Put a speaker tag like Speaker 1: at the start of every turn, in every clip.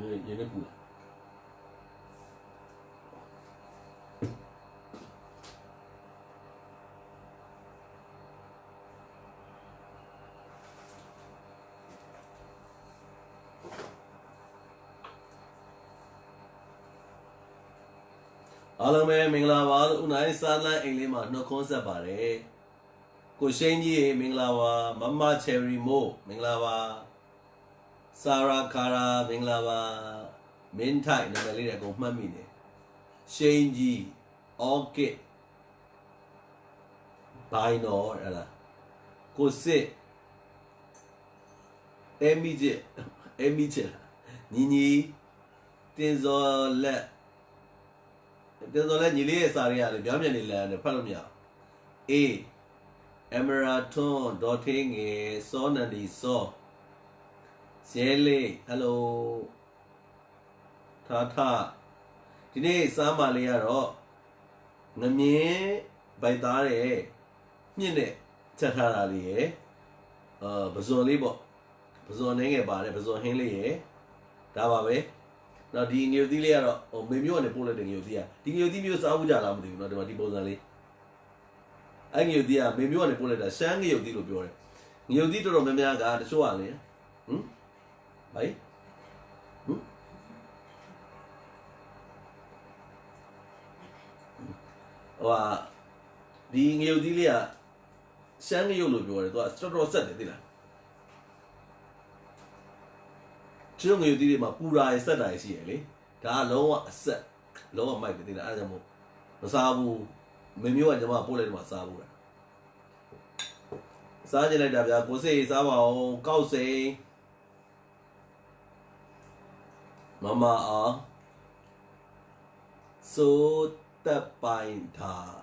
Speaker 1: 얘네 뭐야? 알로메 밍라와 우나이 살라 잉리마 노 콘셉트 바래 고셴지 밍라와 맘마 체리 모 밍라와 사라 카라 밍라와 민타이 나멜리 고 맘미네 셴지 오케 바이노 알라 고세 에미제 니니 틴졸레 틴졸레 니리의 사리야를 몇년이래 팔로미야 A 에메라톤 도팅에 소나디 소 젤리 헬로 타타 디네 사마리야로 ngmien bite သားတဲ့မြင့်နဲ့ချက်ထားတာလေးရယ်ပဇွန်လေးပေါ့ပဇွန်နှင်းငယ်ပါတယ်ပဇွန်ဟင်းလေးရယ်ဒါပါပဲနောက်ဒီငရုတ်သီးလေးကတော့ဟိုမေမျိုးကနေပို့လိုက်တဲ့ငရုတ်သီးอ่ะဒီငရုတ်သီးမျိုးစားဘူးကြလားမသိဘူးเนาะဒီမှာဒီပုံစံလေးအဲ့ငရုတ်သီးကမေမျိုးကနေပို့လိုက်တာရှမ်းငရုတ်သီးလို့ပြောတယ်ငရုတ်သီးတော်တော်များများကတချို့ကလေဟင်ဟိုဒီငရုတ်သီးလေးကရှမ်းငရုတ်လို့ပြောတယ်သူကတော်တော်ဆက်တယ်သိလားကျုံငရုတ်သီးတွေမှာပူရာရဆက်တာရှိရလေဒါကလုံးဝအဆက်လုံးဝမိုက်တယ်သိလားအဲ့ဒါကြောင့်မို့မစားဘူးမမျိုးကကျွန်မပို့လိုက်တော့မှစားဘူးလားစားကြလိုက်တာဗျာကိုစိတ်စားပါအောင်ကောက်စိန်မမအောင်စိုးတက်ပိုင်ထား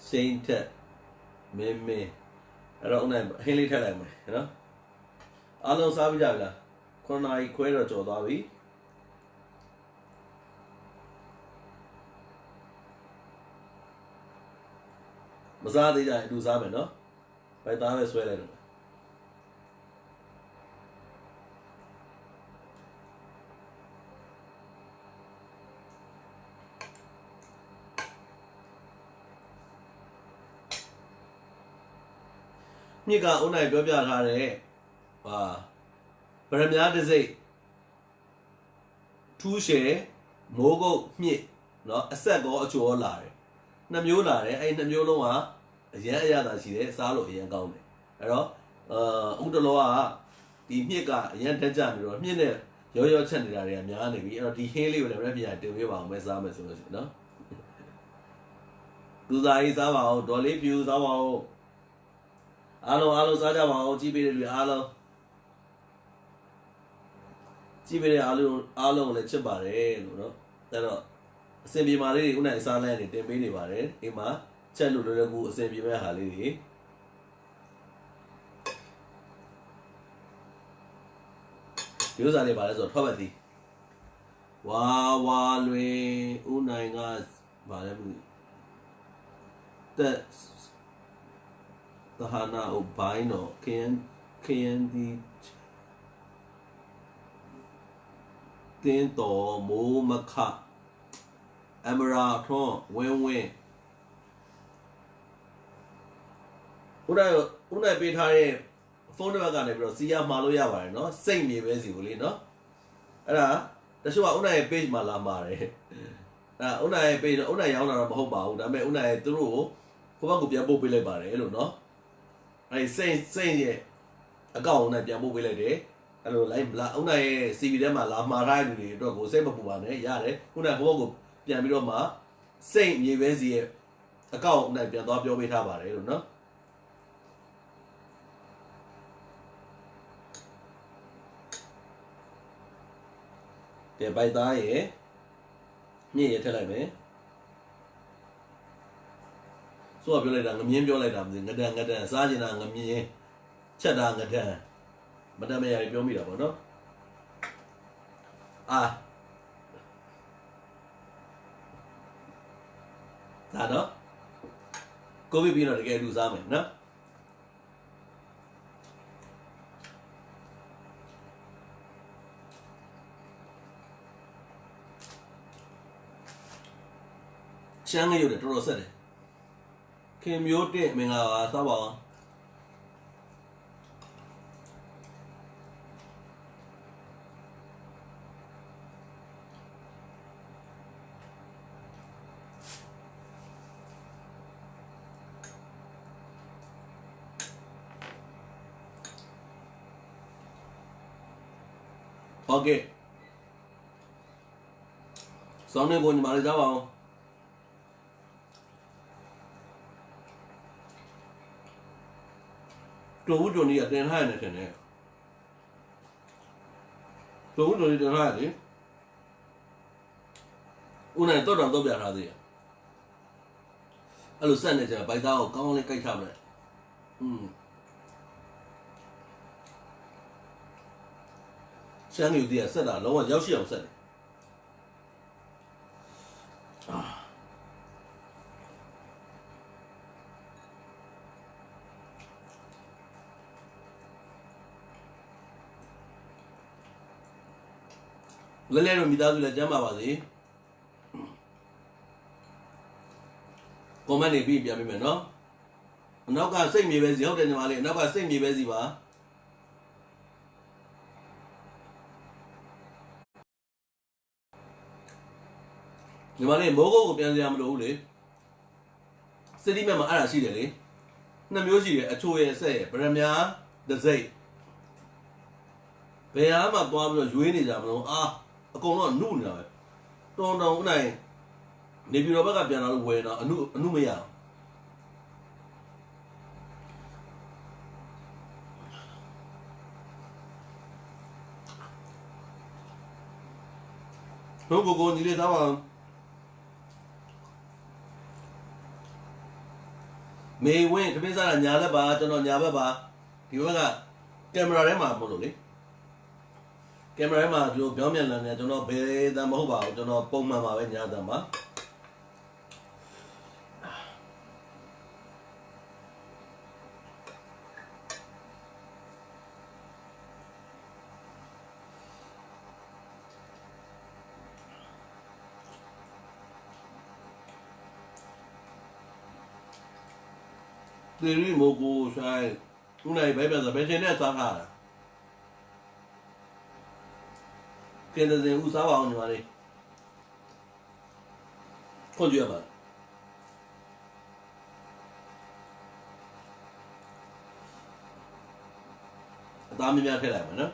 Speaker 1: စိမ့်ထက်မင်းအဲ့တော့ဦးနိုင်ဟင်းလေးထည့်လိုက်မယ်နော်အားလုံးစားပြီးကြပြီလား9 နာရီခွဲတော့ကြော်သွားပြီမစားသေးကြရင်အတူစားမယ်နော်ဘိုက်သားပဲဆွဲလိုက်တော့မြစ်ကဦးနိုင်ပြောပြထားတဲ့ဟာဗရမများတစ်စိတ်ထူးရှယ်မိုးကုတ်မြစ်เนาะအဆက်ကောအချိုရောလာတယ်နှစ်မျိုးလာတယ်အဲ့နှစ်မျိုးလုံးကအရန်အရသာရှိတယ်စားလို့အရန်ကောင်းတယ်အဲ့တော့ဥတလောကဒီမြစ်ကအရန်တက်ကြနေတော့မြစ်နဲ့ရောချက်နေတာတွေကများနေပြီအဲ့တော့ဒီဟင်းလေးကိုလည်းပြန်တင်ပေးပါအောင်မဲစားမယ်ဆိုလို့ရှိရင်เนาะသူစားရေးစားပါအောင်ဒေါ်လေးဖြူစားပါအောင်အားလုံးစားကြပါအောင်ကြည့်ပေးတဲ့လူအားလုံးကြည့်ပေးတဲ့အားလုံးကိုလည်းချစ်ပါတယ်လို့เนาะအဲ့တော့အစင်ပြေမာလေးတွေဦးနိုင်စားလန်းနေတင်ပေးနေပါတယ်အိမ်မှာချက်လို့လွယ်လွယ်ကူအစင်ပြေမဲ့ဟာလေးတွေဒီဥစ္စာလေးပါလဲဆိုတော့ထောက်ပတ်သည်ဝါလွင်ဦးနိုင်ကဗာလဲမသိတက်သဟာနာဥပိုင်းတော့ KND တင်းတော်မိုးမခအမရာထွန်းဝင်းဦးနိုင်ပေးထားတဲ့ဖုန်းနံပါတ်ကနေပြီးတော့စီရမှာလို့ရပါတယ်เนาะစိတ်မြေပဲစီကိုလေเนาะအဲ့ဒါတချို့ကဦးနိုင်ရဲ့ page မှာလာမှာတယ်အဲ့ဦးနိုင်ရဲ့ page တော့ဦးနိုင်ရောင်းတာတော့မဟုတ်ပါဘူးဒါပေမဲ့ဦးနိုင်ရဲ့သူတို့ကိုဘက်ကိုပြန်ပို့ပေးလိုက်ပါတယ်လို့เนาะအဲ့စိတ်ရဲ့အကောင့်နဲ့ပြန်ပို့ပေးလိုက်တယ်အဲ့လိုလိုက်လာဦးနိုင်ရဲ့ CV ထဲမှာလာမှာထားတဲ့လူတွေအတွက်ကိုစိတ်မပူပါနဲ့ရတယ်ဦးနိုင်ဘက်ကိုပြန်ပြီးတော့မှစိတ်မြေပဲစီရဲ့အကောင့်နဲ့ပြန်သွားပြောပေးထားပါတယ်လို့เนาะကဲဘိုက်သားရဲ့မြင့်ရထည့်လိုက်မယ်ဆိုတော့ပြောလိုက်တာငမြင်းပြောလိုက်တာမသိငဒန်စားကျင်တာငမြင်းချက်တာငဒန်မတမရပြောမိတာပေါ့နော်ဒါတော့ကိုဗစ်ပြီးတော့တကယ်လူစားမယ်နော် ရှမ်းငရုတ်တယ်တော်တော်ဆက်တယ်ခင်မျိုးတစ်မင်္ဂလာပါစားပါအောင်โอเคစောင်းနေကိုညီမလေးစားပါအောင်တူဦးတူနီကတင်ထားရတယ်ထင်တယ်တူဦးတူနီတင်ထားရတယ်ဦးနိုင်တော့တော့ပြထားသေးတယ်အဲ့လိုဆက်နေကြဘိုက်သားကိုကောင်းကောင်းလေးကြိုက်ချမယ်ရှမ်းယူတည်းကဆက်တာလုံးဝရောက်ရှိအောင်ဆက်တယ်လဲလဲတော့မိသားစုလည်းကျမ်းပါပါစေကွန်မန့်နေပြီးပြန်ပေးမယ်နော်အနောက်ကစိတ်မြေပဲစီဟုတ်တယ်ညီမလေးအနောက်ကစိတ်မြေပဲစီပါညီမလေးမိုးကုတ်ကိုပြန်စရာမလိုဘူးလေစစ်တီးမဲ့မှာအဲ့ဒါရှိတယ်လေနှစ်မျိုးရှိတယ်အချိုရဲ့ဆက်ရဲ့ဗရမများတစ်စိတ်ဘယ်ဟာမှသွားပြီးတော့ရွေးနေကြမလို့အကုန်လုံးကနုနေတာပဲတောင်းဦးနိုင်နေပြည်တော်ဘက်ကပြန်လာလို့ဝယ်တော့အနုမရအောင်ဘုကိုညီလေးသားပါမေဝင်းတပင်းစားတာညာလက်ပါကျွန်တော်ညာဘက်ပါဒီဘက်ကကင်မရာထဲမှာမဟုတ်လို့လေကင်မရာထဲမှာဒီလိုပြောင်းပြန်လာနေကျွန်တော်ဘယ်တမ်းမဟုတ်ပါဘူးကျွန်တော်ပုံမှန်ပါပဲညာတမ်းပါသေရီမိုကိုဆိုင်ဦးနိုင်ဘယ်ပြန်စားဘယ်ချိန်နဲ့စားထားတာကဲတဲ့ဦးစားပါအောင်ညီမလေးခွန်ကြည့်ရပါအသားများများထည့်လိုက်ပါနော်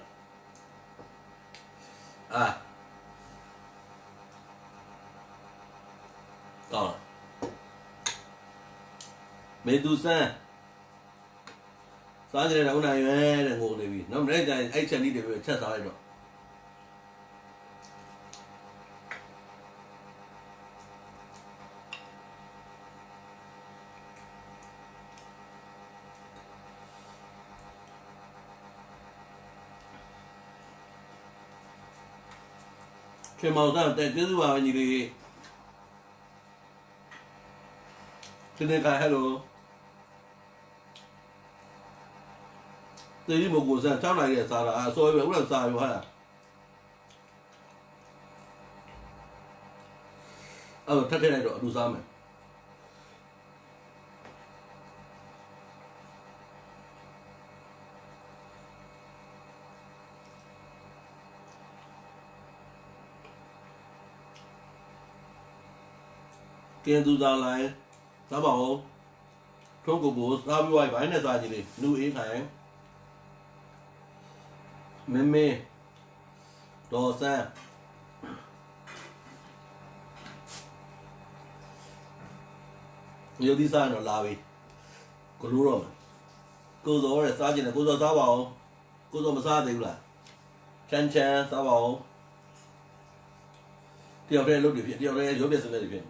Speaker 1: ကောင်းမေသူစမ်းစားကြတဲ့ဦးနိုင်ရွယ်တဲ့ငိုနေပြီနောက်မနေ့ကျရင်အဲ့ချက်နည်းတွေပဲချက်စားလိုက်တော့ခေမောင်သားတဲ့ကျေးဇူးပါပဲညီလေးဒီနေ့ကဟယ်လိုသေရီမိုကိုစမ်း6နိုင်ရဲ့စားတာဆော်ရွယ်ဦးလည်းစားရွယ်ဟာထပ်ထည့်လိုက်တော့အတူစားမယ်ကင်းသူစားလိုက်စားပါဦးထုံးကိုစားပြီးဝိုင်းဘိုင်းနဲ့စားကြည့်လေနူအေးခိုင်မမေဒေါ်ဆန်းရုပ်သီးစားတော့လာပြီကိုလိုတော့ကိုစောရဲစားကြည့်တယ်ကိုစောစားပါဦးကိုစောမစားသေးဘူးလားချမ်းစားပါဦးတယောက်တည်းလုပ်တယ်ဖြစ်တယောက်တည်းရုပ်ပြစမဲ့တယ်ဖြစ်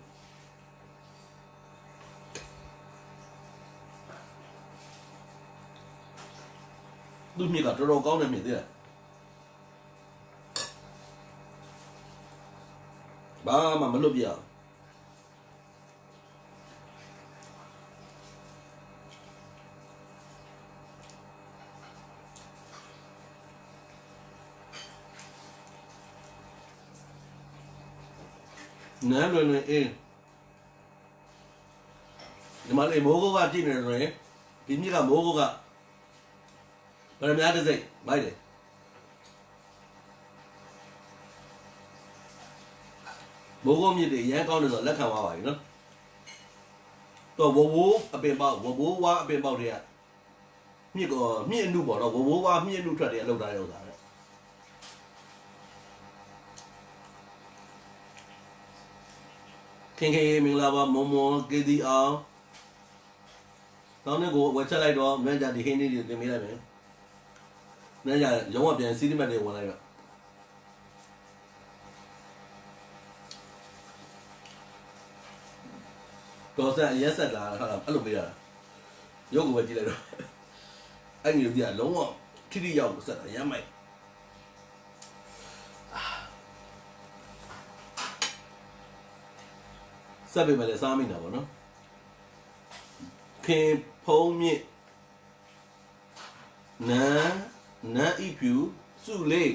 Speaker 1: သူမြစ်ကတော်တော်ကောင်းတယ်မြစ်သေးတယ်ဘာမှမလွတ်ပြအောင်နန်းလွင်အေး ဒီမှာလေမိုးကုတ်ကကြည့်နေတယ်ဆိုရင်ဒီမြစ်ကမိုးကုတ်ကဗရမများတစ်စိတ်မိုက်တယ်မိုးကုတ်မြစ်တွေရမ်းကောင်းတယ်ဆိုတော့လက်ခံသွားပါပြီနော်တော့ဝဝိုးအပင်ပေါက်ဝဝိုးဝါအပင်ပေါက်တွေကမြစ်အနုပေါ့နော်ဝဝိုးဝါမြစ်အနုထွက်တယ်လောက်ထားတဲ့ဥစ္စာတဲ့ခင်ခင်မင်္ဂလာပါမွန်မွန်ကေဒီအောင်တောင်းနေကိုဝက်ချက်လိုက်တော့မြန်ကြဒီဟင်းလေးတွေတင်ပေးလိုက်မယ်မြန်ကြရုံးကပြန်စီးတိမတ်တွေဝင်လိုက်တော့တော်ဆက်ရက်ဆက်လာဟာအဲ့လိုပေးရတာရုပ်ကိုပဲကြည့်လိုက်တော့အဲ့ဒီလူကြီးကလုံးဝထိထိရောက်ဆက်တာရမ်းမိုက်ဆက်ပေးမယ်လေစားမိတာပေါ့နော်ခင်ဖုံးမြင့်နန်းဤဖြူစုလေး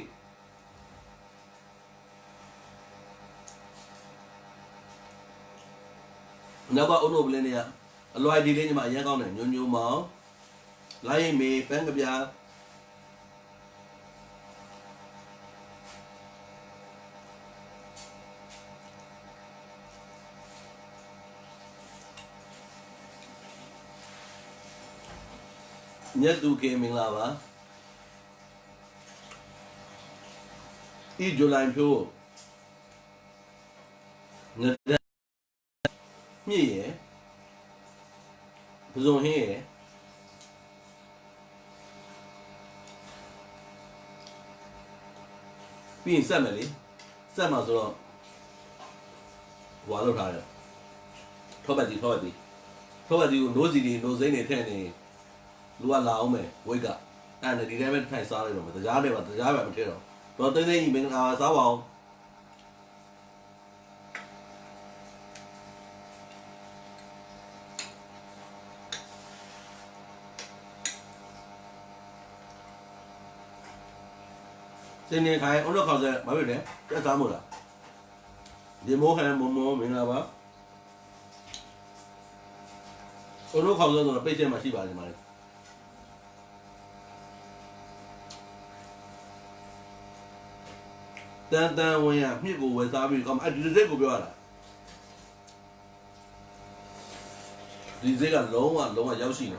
Speaker 1: နောက်ကအုံနိုပလင်းတွေကအလွိုင်ဒီလေးညီမအရင်ကောင်းတယ်ညိုညိုမောင်လိုက်ရင်မေပန်းကပြားမြတ်သူကေမင်္ဂလာပါဤဇူလိုင်ဖြိုးငဒမြည့်ရယ်ပဇွန်ဟင်းရယ်ပြီးရင်ဆက်မယ်လေဆက်မှာဆိုတော့ဟွာလောက်ထားတယ်ထောပတ်ကြီးကိုနိုးစီတွေနိုးစိမ့်တွေထည့်နေလူကလာအောင်မယ်ဝိတ်ကအဲ့ဒါဒီတိုင်းပဲထိုင်စားလိုက်တော့မယ်တရားတယ်ပါတရားပဲမထည့်တော့သိသိကြီးမင်္ဂလာစားပါအောင်တင်းနေခိုင်အောင်တော့ခေါက်စဲဘာဖြစ်လဲပြတ်သားမို့လားဒီမိုးဟန်မုံမုံမင်္ဂလာပါအောင်တော့ခေါက်စဲဆိုတော့ပိတ်ချက်မှရှိပါတယ်မှာလေတန်ဝင်ရမြစ်ကိုဝယ်စားပြီးကောင်းအဲ့ဒီစိတ်ကိုပြောရတာဒီစိတ်ကလုံးဝရောက်ရှိနေ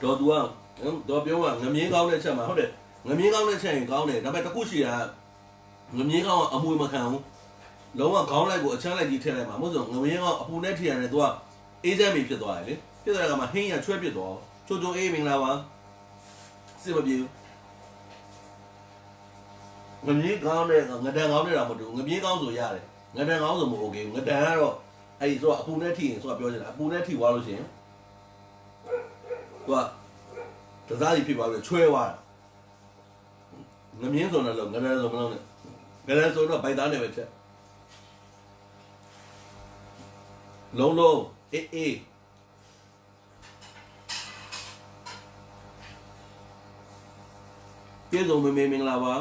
Speaker 1: တော့သူကတော့ပြောငမြင်းကောင်းတဲ့ချက်မှာဟုတ်တယ်ငမြင်းကောင်းတဲ့ချက်ရင်ကောင်းတယ်ဒါပေမဲ့တခုရှိတာငမြင်းကောင်းကအမွေမခံဘူးလုံးဝခေါင်းလိုက်ကိုအချမ်းလိုက်ကြီးထည့်လိုက်မှာမဟုတ်ဆိုငမြင်းကအပူနဲ့ထည့်ရတယ်သူကအေးချမ်းပြီဖြစ်သွားတယ်လေဖြစ်သွားတဲ့အခါမှာဟင်းရချွဲပြစ်သွားချိုချိုအေးမင်္ဂလာပါစစ်မပြေဘူးငမြင်းကောင်းတဲ့ငဒန်ကောင်းတဲ့တာမတူငမြင်းကောင်းဆိုရတယ်ငဒန်ကောင်းဆိုမโอเคဘူးငဒန်ကတော့အဲ့ဒီဆိုတော့အပူနဲ့ထိရင်ဆိုတော့ပြောချင်တာအပူနဲ့ထိသွားလို့ရှိရင်သူကတစားကြီးဖြစ်သွားပြီးချွဲသွားတာငမြင်းဆိုတော့ငဒန်ဆိုမလို့နဲ့ငဒန်ဆိုတော့ဗိုက်သားနဲ့ပဲချက်လုံးအေးပြေဆုံးမင်္ဂလာပါ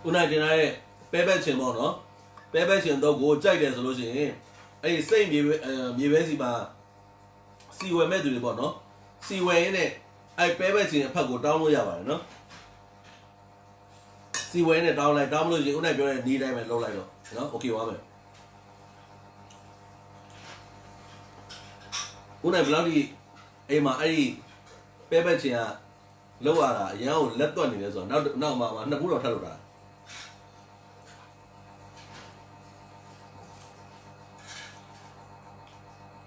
Speaker 1: ဦးနိုင်တင်ရဲ့ပဲဘက်ချင်ပေါ့နော်ပဲဘက်ချင်တော့ကိုကြိုက်တယ်ဆိုလို့ရှိရင်အဲ့ဒီစိတ်မြေပဲစီမှာစီဝယ်မဲ့သူတွေပေါ့နော်စီဝယ်ရင်းနဲ့အဲ့ပဲဘက်ချင်အဖက်ကိုတောင်းလို့ရပါတယ်နော်စီဝယ်နဲ့တောင်းမလို့ရှိရင်ဦးနိုင်ပြောတဲ့ဒီတိုင်းပဲလုပ်လိုက်တော့နော်โอเคပါမယ်ဦးနိုင်ဘယ်လောက်ဒီအိမ်မှာအဲ့ဒီပဲဘက်ချင်ကလောက်ရတာအရန်ကိုလက်တွက်နေလဲဆိုတော့နောက်မှာနှစ်ခုတော့ထပ်လို့တာ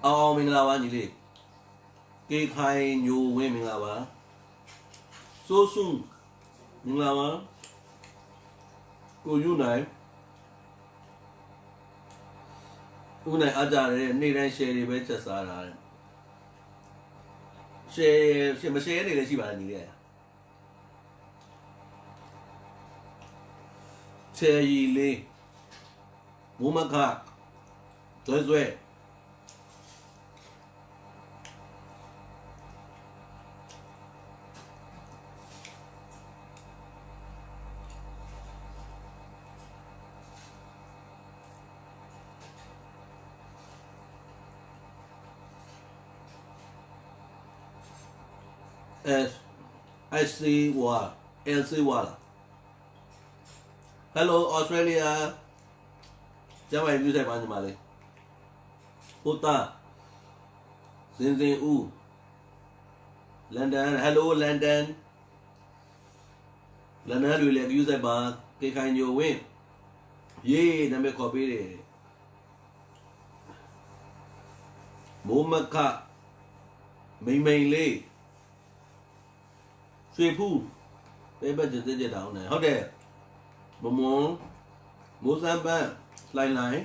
Speaker 1: အောင်မင်္ဂလာပါညီလေးကေခိုင်ညိုဝင်းမင်္ဂလာပါစိုးစုမင်္ဂလာပါကိုယူနိုင်ဦးနိုင်အားကြတဲ့နေ့တိုင်း share တွေပဲချက်စားတာတဲ့ share မ share နေလည်းရှိပါတယ်ညီလေးချယ်ရီလေးမိုးမခဇွဲSC ဝါ LC ဝါလား Hello Australia ကျမရဲ့ view ဆိုင်ပါညီမလေးပိုတာစင်ဦး London Hello London တွေလည်း view ဆိုင်ပါကေခိုင်ညိုဝင်းရေးနာမည်ခေါ်ပေးတယ်မိုးမခမိန်လေးရွှေဖူးပေးပတ်ကြတောင်းနေဟုတ်တယ်မမွန်မိုးစမ်းပန်းလိုင်း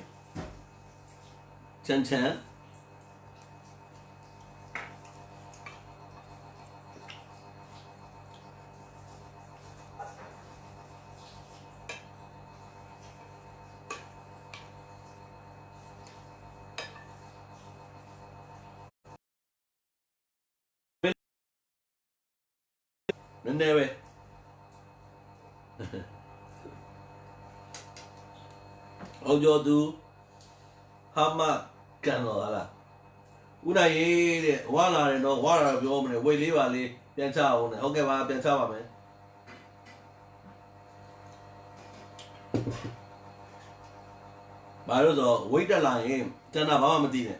Speaker 1: ချန်နည်းနည်းပဲအောင်ကျော်သူဟာမကန်တော့ဟာလားဦးနိုင်ရေးတဲ့ဝါလာတယ်တော့ဝါလာပြောမလဲဝိတ်လေးပါလေးပြန်ချအောင်နဲ့ဟုတ်ကဲ့ပါပြန်ချပါမယ်ဘာလို့ဆိုဝိတ်တက်လာရင်ကျန်တာဘာမှမသိနဲ့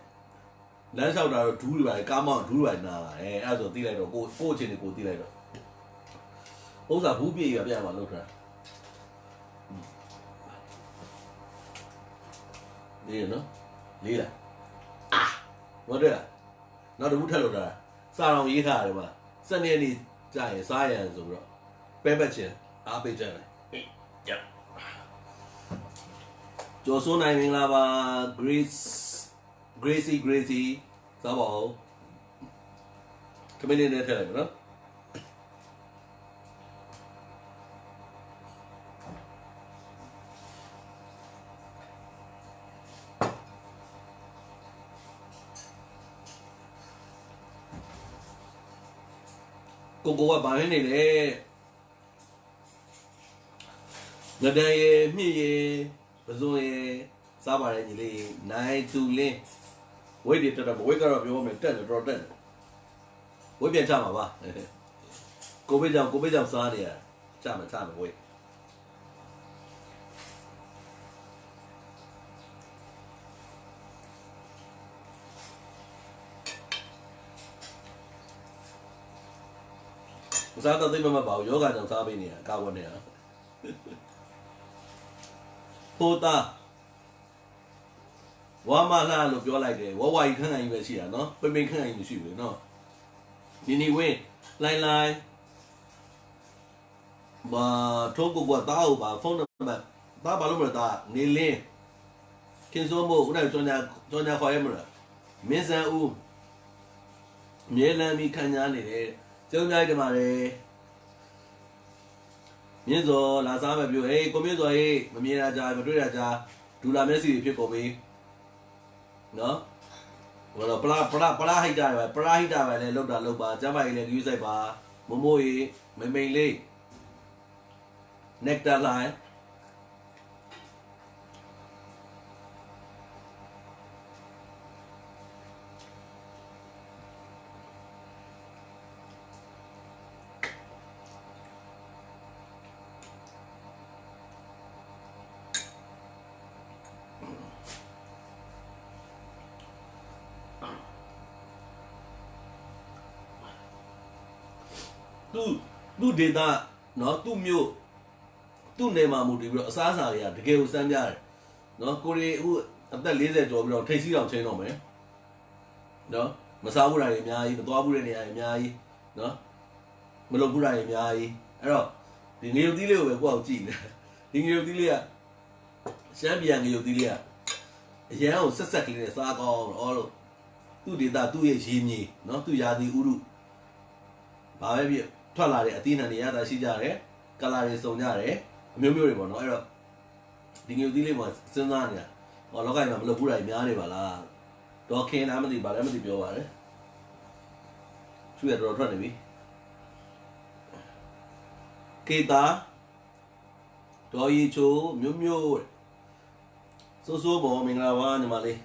Speaker 1: လမ်းလျှောက်တာတော့ဒူးတွေပါကားမောင်းဒူးတွေနာလာအဲ့ဒါဆိုသိလိုက်တော့ကိုအချင်းတွေကိုသိလိုက်တော့ဥစ္စာဘူးပြေရပြမှာလို့ထားလေးနော်လေးလားဟုတ်တယ်နောက်တစ်ခုထပ်လို့တာစာတော်ရေးထားတယ်မှာစနေနေ့ကြာရင်စားရန်ဆိုပြီးတော့ပဲပတ်ချင်အားပေးကြတယ်ကျော်စိုးနိုင်မင်္ဂလာပါ Gracie စားပါဦးခမင်းလေးနဲ့ထည့်လိုက်မယ်နော်ကိုကဘာနေလဲငဒန်ရေမြင့်ရေပဇွန်ရေစားပါတယ်ညီလေးနိုင်သူလင်းဝိတ်တွေတက်တော့ဝိတ်ကတော့ပြောမယ်တက်တယ်တော့တက်တယ်ဝိတ်ပြန်ချမှာပါကိုဘေးကြောင့်စားနေရချမယ်ဝိတ်စားတော့သိမပါဘူးယောဂကြောင့်စားပေးနေတာကာဝတ်နေတာပိုတာဝါမလာလို့ပြောလိုက်တယ်ဝဝကြီးခန့်ခန့်ကြီးပဲရှိတာနော်ပိန်ခန့်ခန့်ကြီးမရှိဘူးနော်နီဝင်းလိုင်းဘာထုံးကိုကတားဟုတ်ပါဖုန်းနံပါတ်တားဘာလို့မလဲတားနေလင်းခင်စိုးမို့ဦးနိုင်ကြောင်ညာခေါ်ရမလားမင်းစံဦးမြေလမ်းပြီးခံညာနေတယ်ကျုံကြိုက်တယ်မှာလေမြင့်စောလာစားမယ်ပြောဟေးကိုမြင့်စောဟေးမမြင်တာကြာမတွေ့တာကြာဒူလာမျက်စိတွေဖြစ်ကုန်ပြီနော်ဟိုတော့ပလာဟိတ်တာပဲလဲလောက်တာလောက်ပါကျမ်းပါကြီးလဲယူဆိုင်ပါမမိုးကြီးမိန်လေးနက်တာလိုင်းသူ့ဒေတာနော်သူ့မြို့သူ့နေမှာမူတည်ပြီးတော့အစားအစာတွေကတကယ်ကိုစမ်းပြတယ်နော်ကိုရီအခုအသက်40ကျော်ပြီးတော့ထိတ်စီးအောင်ချင်းတော့မယ်နော်မစားဘူးတာတွေအများကြီးမသွားဘူးတဲ့နေရာတွေအများကြီးနော်မလုပ်ဘူးတာတွေအများကြီးအဲ့တော့ဒီငရုတ်သီးလေးကိုပဲကိုယ့်အောင်ကြည့်နေဒီငရုတ်သီးလေးကရှမ်းပြည်ငရုတ်သီးလေးကအရန်ကိုဆက်ကလေးနဲ့စားကောင်းတော့လို့သူ့ဒေတာသူ့ရဲ့ရေမြေနော်သူ့ရာသီဥတု ဘာပဲဖြစ်ထွက်လာတဲ့အသီးနှံတွေရတာရှိကြတယ်ကလာတွေစုံကြတယ်အမျိုးမျိုးတွေပေါ့နော်အဲ့တော့ဒီငွေသီးလေးမှာစဉ်းစားနေတာဟောလောကကြီးမှာမလုပ်ဘူးတာများနေပါလားတော့ခင်းလားမသိပါလည်းမသိပြောပါတယ်ချူရတော့ထွက်နေပြီကေတာဒေါ်ရီချိုမျိုးမျိုးစိုးစိုးပေါ်မင်္ဂလာပါညီမလေး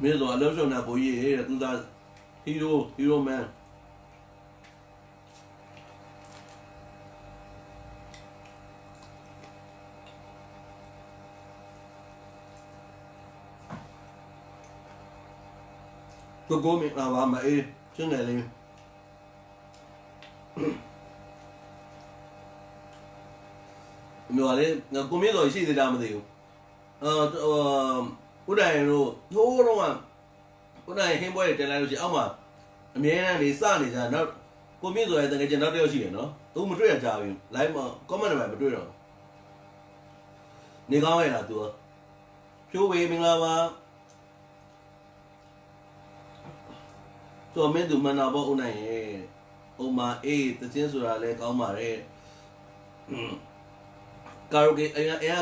Speaker 1: မင်းတို့အလုပ်ရှုံတာကိုကြီးရဲ့သူသားဟီရိုမန်ကိုမင်္ဂလာပါမအေးရှင်းတယ်လေးမျိုးလေကိုမင်းတို့ရှိသေးတာမသိဘူးဦးတိုင်တို့ဟိုးတော့ဦးတိုင်ဟင်းပွဲတင်လိုက်လို့ရှိအောက်မှာအမြဲတမ်းနေစနေကြနောက်ကိုမင်းတို့ရဲ့တကယ်ကျနောက်တစ်ယောက်ရှိတယ်နော်သူမတွေ့ရကြဘူး live မှာ comment တွေမတွေ့တော့နေကောင်းရလား तू ဖြိုးဝေးမင်္ဂလာပါဆိုမင်းတို့မနာဘောဦးနိုင်ရဲ့ဥမာအေးတချင်းဆိုတာလဲကောင်းပါတယ်ကာရိုကေအဲ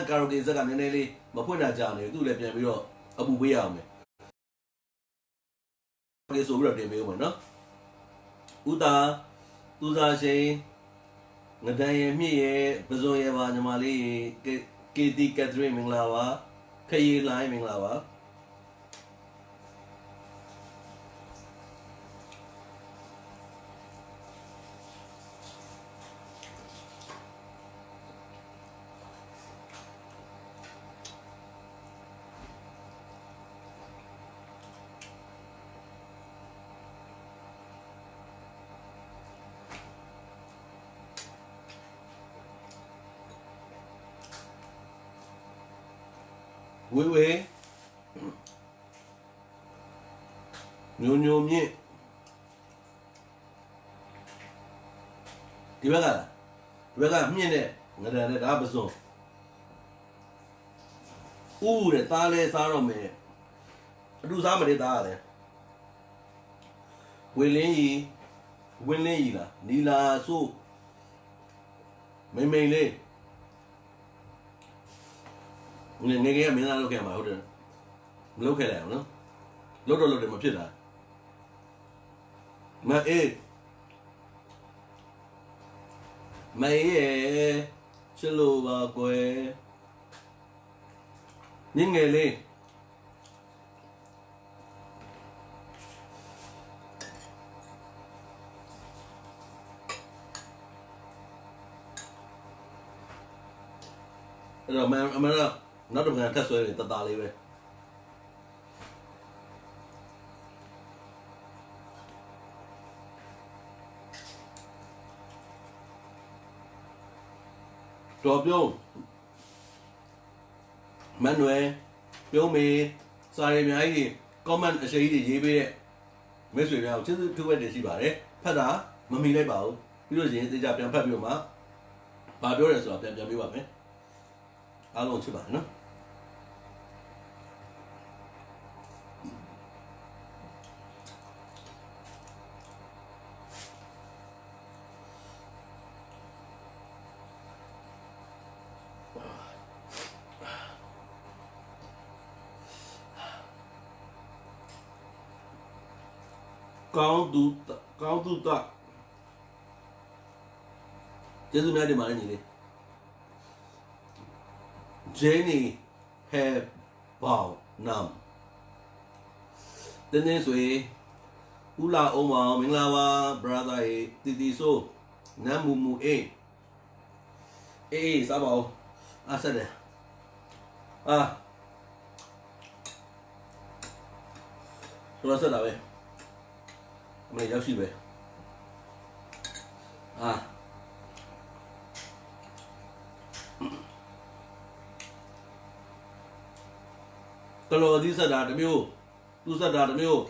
Speaker 1: ကာရိုကေဇက်ကနည်းနည်းလေးမဖွင့်တာကြာနေသူ့လည်းပြန်ပြီးတော့အပူပေးရအောင်မယ်ကေဆိုပြီးတော့တင်ပေးဦးမယ်နော်ဦးသားသူစားရှင်ငဒန်ရဲ့မြင့်ရဲ့ပဇွန်ရဲ့ပါညီမလေးကေတီကက်ထရင်းမင်္ဂလာပါခရီးလိုင်းမင်္ဂလာပါဝေးညိုမြင့်ဒီဘက်ကမြင့်တဲ့ငဒန်နဲ့ဒါပစုံဦးတဲ့သားလဲစားတော့မယ်အတူစားမတဲ့သားရတယ်ဝင်းလင်းကြီးလားနီလာဆိုးမိန်လေးငယ်ငယ်ကမင်းသားလုပ်ခဲ့မှာဟုတ်တယ်မလုပ်ခဲ့လိုက်အောင်နော်လုပ်တော့တယ်မဖြစ်တာမအေးချစ်လို့ပါကွယ်ငယ်လေးအဲ့တော့အမရနောက်တစ်ခါထပ်ဆွဲရင်တသားလေးပဲတော်ပြုံးမန်နွယ်ပြုံးမေစာရီအများကြီး comment အရှိကြီးတွေရေးပေးတဲ့မိတ်ဆွေများကိုကျေးဇူးထူးဝက်တင်ရှိပါတယ်ဖတ်တာမမီလိုက်ပါဘူးပြီးလို့ရှိရင်သေချာပြန်ဖတ်ပြီးတော့မှဘာပြောရဲဆိုတာပြန်ပြပါမယ်အားလုံးချစ်ပါတယ်နော်ကောင်းသူတကျေးဇူးများတင်ပါတယ်ညီလေး Jenny have bow nam တင်းဆွေဦးလာအောင်မောင်မင်္ဂလာပါ brother ရေတီဆိုနမ်မူအေးစားပါဦးအားဆက်တယ်ဆိုတော့ဆက်တာပဲအမေရောက်ရှိပဲကလော်ဒီဆက်တာတစ်မျိုးသူဆက်တာတစ်မျိုး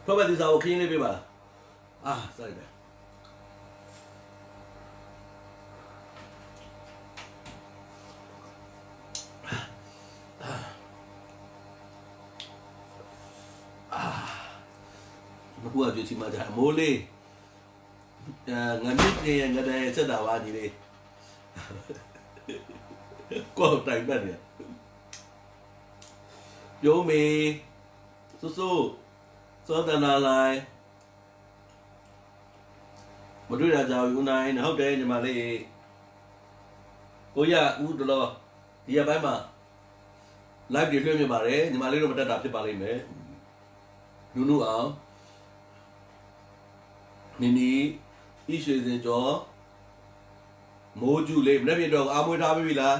Speaker 1: ဒ ဘက်ဒီစာကိုခင်းလေးပေးပါအာစိုက်တယ်ဘုရားကြည့်ချင်မှကြာမိုးလေးငါမြစ်နေငါတဲ့ချက်တာပါညီလေးကိုတိုင်ပတ်နေပြုံးမေဆူဆူစောတနာလိုက်မတွေ့တာကြောင်ယူနိုင်ဟုတ်တယ်ညီမလေးကိုရဦးတလောဒီရပိုင်းမှာ live တွေလွှင့်ပြပါတယ်ညီမလေးတို့မတက်တာဖြစ်ပါလိမ့်မယ်နုနုအောင်နီနီဤရွှေစင်ကျော်မိုးကျူလေးမနေ့ပြင်တော့အားမွေးထားပြီလား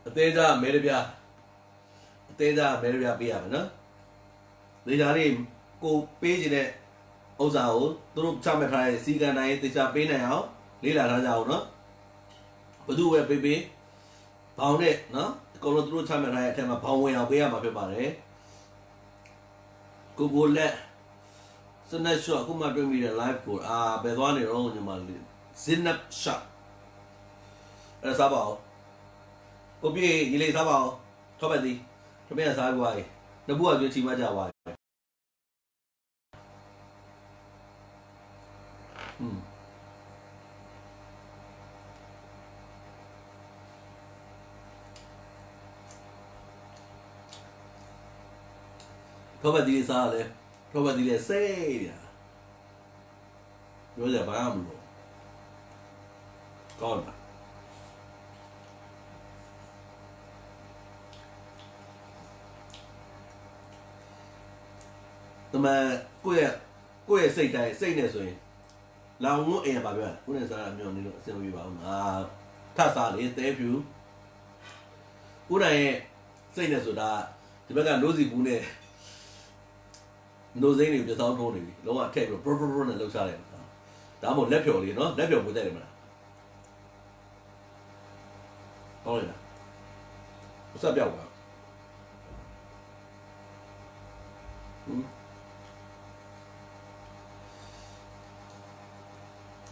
Speaker 1: အသေးစားမဲရပြအသေးစားမဲရပြပေးရမယ်နော်ဒေချာလေးကိုပေးခြင်းတဲ့ဥစ္စာကိုသူတို့ချမှတ်ထားတဲ့စီကံတိုင်းဒေချာပေးနိုင်အောင်လေးလာထားကြအောင်နော်ဘယ်သူပဲပေးပေးဘောင်းနဲ့နော်အကုန်လုံးသူတို့ချမှတ်ထားတဲ့အထက်မှာဘောင်းဝင်အောင်ပေးရမှာဖြစ်ပါတယ်ကိုလက်စနက်ရှော့အခုမှတွေ့မိတဲ့ live ကိုဘယ်သွားနေတော့ညီမလေး Zinap shot အဲ့စားပါအောင်ကိုပြေညီလေးစားပါအောင်ထောက်ပတ်သည်တပည့်စားကြွားရေတပူကကျွေးချီမကြပါထောက်ပတ်သည်စားလဲထောက်ပတ်သည်လဲစိတ်ရပြောကြပါမလို့ကောင်းပါတမန်ကိုယ့်ရဲ့စိတ်တိုင်းစိတ်နဲ့ဆိုရင်လောင်ငုံအိမ်ပါပြောခုနဲ့စားတာမျောနေလို့အဆင်မပြေပါဘူးငါထစားလေတဲဖြူကိုယ်တိုင်ရဲ့စိတ်နဲ့ဆိုတာဒီဘက်ကနိုးစီဘူးနဲ့နိုးစိမ့်တွေပြသောင်းထုံးနေပြီလုံးဝထည့်ပြီးဘရဘရနဲ့လှုပ်ရှားတယ်ဒါမှမဟုတ်လက်ဖြော်လေးနော်လက်ဖြော်ပို့ကြတယ်မလားဟုတ်လားဘုစားပြောက်ပါ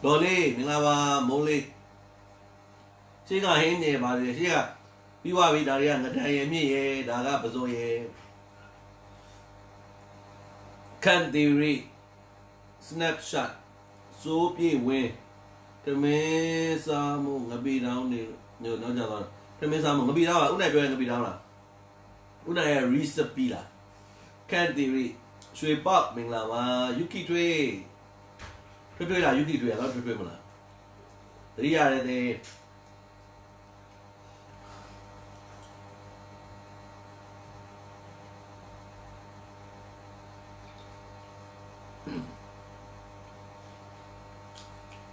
Speaker 1: ဒေါ်လေးမင်္ဂလာပါမုံလေးရှေ့ကဟင်းနေပါတယ်ရှေ့ကပြီးသွားပြီဒါတွေကငဒန်ရမြင့်ရဲ့ဒါကပစုံရဲ့ကန်တီရီ snapshot စိုးပြေဝင်းတမင်းစားမှုငပိတောင်းနေနောက်ကြသွားတမင်းစားမှုငပိတောင်းလားဥနိုင်ပြောရင်ငပိတောင်းလားဥနိုင်ရဲ့ recipe လားကန်တီရီရွှေပေါက်မင်္ဂလာပါယူကီထွေးထွေးလားယူကီထွေးလားထွေးမလားတတိယရတဲ့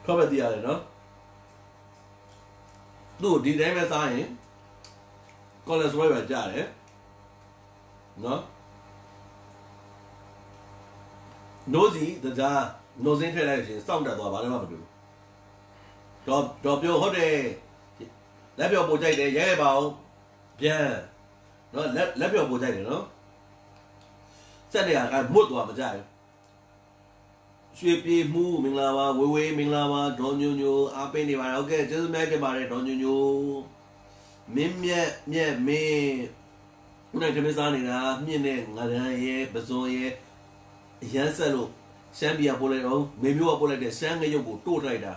Speaker 1: ထောက်ပတ်တည်ရတယ်နော်သူ့ဒီတိုင်းပဲစားရင်ကိုလက်စထရောပဲကြားတယ်နော်နိုးစီတရားနိုးစင်းထည့်လိုက်ရင်စောင့်တက်သွားဘာလည်းမမတူတော့ပြောဟုတ်တယ်လက်ပြောပို့ကြိုက်တယ်ရဲပါအောင်ပြန်နော်လက်ပြောပို့ကြိုက်တယ်နော်စက်နေရကမွတ်သွားမကြိုက်ရွှေပြေမှုမင်္ဂလာပါဝေမင်္ဂလာပါဒေါ်ညိုညိုအားပေးနေပါတယ်ဟုတ်ကဲ့ကျေးဇူးများတင်ပါတယ်ဒေါ်ညိုညိုမင်းမြက်မင်းဦးနိုင်တမစားနေတာမြင့်နဲ့ငရန်ရဲ့ပဇွန်ရဲ့ရမ်းဆက်လို့ရှမ်းပြည်ပို့လိုက်တော့မေမျိုးကပို့လိုက်တဲ့ရှမ်းငရုတ်ကိုတိုးလိုက်တာ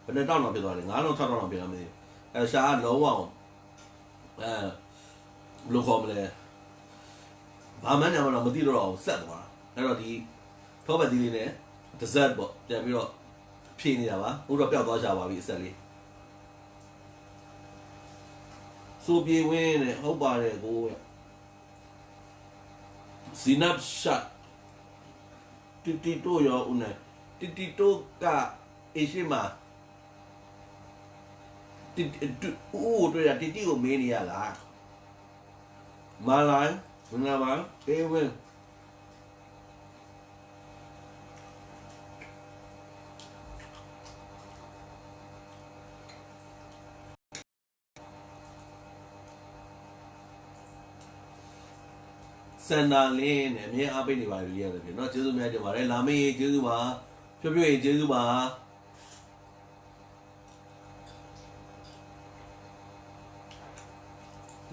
Speaker 1: ဘယ်နဲ့တောင်းတော့ဖြစ်သွားလဲ9000 6000တောင်းဖြစ်လာမသိအဲရှားလုံးဝအောင်ဘယ်လိုခေါ်မလဲဘာမှန်းတော့မသိတော့အောင်ဆက်သွားအဲ့တော့ဒီထောပတ်သီးလေးနဲ့dessert ပေါ့ပြန်ပြီးတော့ဖြည့်နေတာပါဥတော့ပျောက်သွားကြပါပြီအဆက်လေးစိုးပြေဝင်းနဲ့ဟုတ်ပါတယ်ကိုရ Zinap shot တီတိုရောဦးနဲ့တီတိုကအရှိမတီဦးတို့ရတီကိုမင်းနေရလားမာလိုင်းမင်္ဂလာပါအေးဝင်း စန္ဒာလင်းနဲ့အမြဲအားပေးနေပါလို့ရတယ်ဖြစ်နော်ကျေးဇူးများတင်ပါတယ်လာမေးကျေးဇူးပါဖြိုးဖြိုးရင်ကျေးဇူးပါ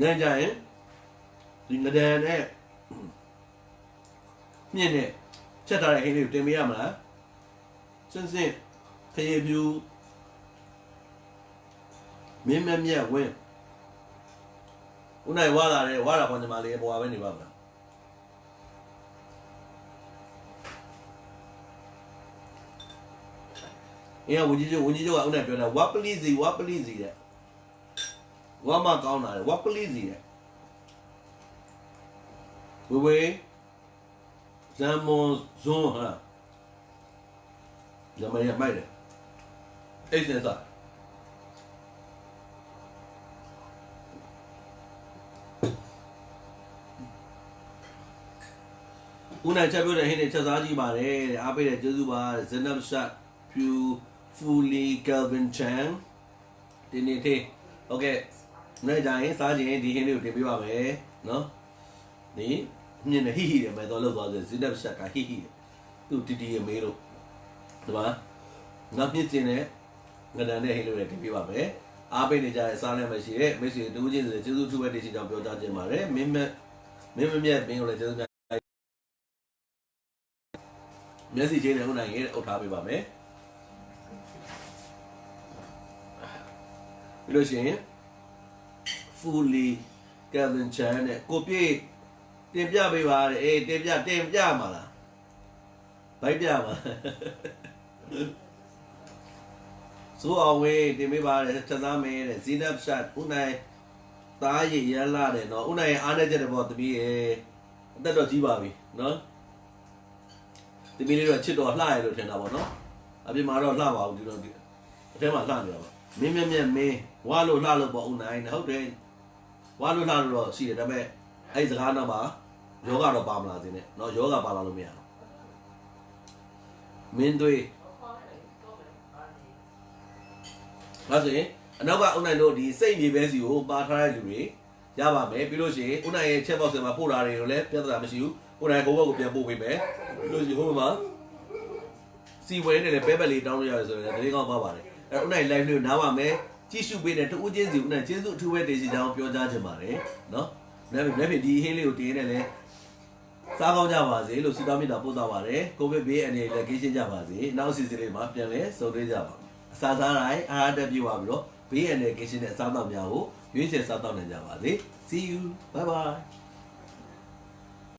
Speaker 1: ညကြရင်ဒီငဒန်နဲ့မြင့်နဲ့ချက်ထားတဲ့ဟင်းလေးကိုတင်ပေးရမလားစင်စင်ခရီးပြူမင်းမမြတ်ဝင်းဦးနိုင်ဝါလာတယ်ဝါလာခေါင်းညီမလေးအပေါ်ပဲနေပါမလားအေးဝန်ကြီးချုပ်ကဦးနိုင်ပြောတာဝါပလီစီတဲ့ဝါမကောင်းတာလေဝါပလီစီတဲ့ဝေဇမ်မွန်ဇွန်ဟာဇမရမိုက်တယ်အဲ့စင်စားဦးနိုင်ချက်ပြောတဲ့ဟင်းတွေချက်စားကြည့်ပါတယ်တဲ့အားပေးတဲ့ကျေးဇူးပါဇနပ်ရှတ်ဖြူဖူလီကယ်ဗင်ချန်ဒီနေ့သေးโอเคနေ့တိုင်းစားခြင်းဒီဟင်းလေးကိုတင်ပေးပါမယ်နော်ဒီမြင်နေဟိဟိတယ်မယ်တော့လောက်သွားစေဇနပ်ရှတ်ကဟိဟိသူတီတီရမေးလို့ဒီမှာငါပြစ်တင်တဲ့ငဒန်တဲ့ဟင်းလေးတွေတင်ပေးပါမယ်အားပေးနေကြတဲ့စားလည်းမရှိတဲ့မိတ်ဆွေတူးချင်းတွေကျေးဇူးထူးပဲတင်စီကြောင်းပြောကြားခြင်းပါတယ်မင်းမြတ်ပင်ကိုလည်းကျေးဇူးမျက်စိချင်းနဲ့ဦးနိုင်ရဲ့အုပ်ထားပေးပါမယ်ပြီးလို့ရှိရင် fully Kevin Chan နဲ့ကိုပြည့်တင်ပြပေးပါတယ်အေးတင်ပြမှာလားဘိုက်ပြမှာဆိုအောင်ဝေးတင်ပေးပါတယ်ချက်သားမဲတဲ့ Zinab Shot ဦးနိုင်သားရည်ရလာတယ်နော်ဦးနိုင်အားနေချက်တယ်ပေါ့တပည့်ရဲ့အသက်တော့ကြီးပါပြီနော်ဒီမီလေးတော့ချစ်တော်လှရလို့ထင်တာပေါ့နော်အပြင်မှာတော့လှပါဘူးဒီတော့အထဲမှာလှနေတာပေါ့မင်းမင်းဝါလို့လှလို့ပေါ့ဦးနိုင်ဟုတ်တယ်ဝါလို့လှလို့တော့ရှိတယ်ဒါပေမဲ့အဲ့စကားတော့ပါယောဂတော့ပါမလားစင်းနဲ့နော်ယောဂပါလာလို့မရဘူးမင်းတွေဒါဆိုရင်အနောက်ကဦးနိုင်တို့ဒီစိတ်မြေပဲစီကိုပါထားတဲ့လူတွေရပါမယ်ပြီးလို့ရှိရင်ဦးနိုင်ရဲ့ချက်ပေါက်စင်မှာပို့လာတယ်လို့လည်းပြဿနာမရှိဘူးဦးနိုင်ကိုဘက်ကိုပြန်ပို့ပေးမယ်ပြီးလို့ရှိရင်ဟိုမှာစီဝဲနေတယ်ပဲပဲလေးတောင်းလို့ရတယ်ဆိုရင်တတိကောင်းပါပါတယ်အဲ့ဦးနိုင် live လေးကိုနားပါမယ်ကြည့်ရှုပေးတဲ့တူဦးချင်းစီဦးနိုင်ကျေးဇူးအထူးပဲတင်စီကြောင်းပြောကြားချင်ပါတယ်နော်လည်းဒီဟင်းလေးကိုတင်နေတယ်စားကောင်းကြပါစေလို့ဆုတောင်းမေတ္တာပို့သပါတယ်ကိုဗစ်ဘေးအနေနဲ့ကင်းရှင်းကြပါစေနောက်စီစဉ်လေးမှာပြန်လဲဆုံတွေ့ကြပါမယ်အစားစားတိုင်းအားတက်ပြပါပြီးတော့ဘေးအနေနဲ့ကင်းရှင်းတဲ့အစားအသောက်များကိုရွေးချယ်စားသောက်နိုင်ကြပါစေ See you bye bye